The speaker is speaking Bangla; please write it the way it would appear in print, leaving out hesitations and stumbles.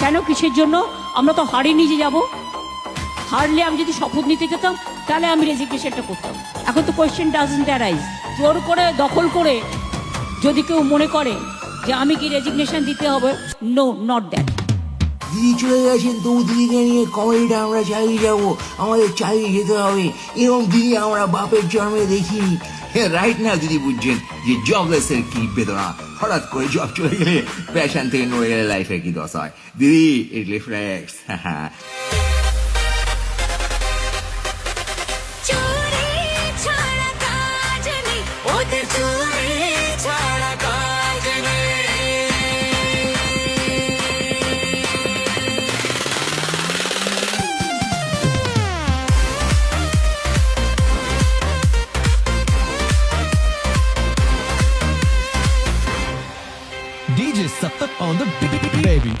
কেন, কিসের জন্য? আমরা তো হারিয়ে নিয়ে যাব। হারলে আমি যদি শপথ নিতে যেতাম তাহলে আমি রেজিগনেশনটা করতাম। এখন তো কোয়েশ্চেন ডাজন্ট অ্যারাইজ। জোর করে দখল করে যদি কেউ মনে করে যে আমি কি রেজিগনেশন দিতে হবে, নো, নট দ্যাট। দিদি চলে গেছেন, তবু দিদিকে নিয়ে কমেডিটা আমরা চালিয়ে যাবো, আমাদের চালিয়ে যেতে হবে। এরকম দিদি আমরা বাপের জন্মে দেখিনি। রাইট না দিদি বুঝছেন যে জবলেস এর কি বেদনা, হঠাৎ করে জব চলে গেলে, প্যাশন থেকে নড়ে গেলে লাইফে কি দশা হয়। দিদি ইট reflects. DJ Satak on the baby.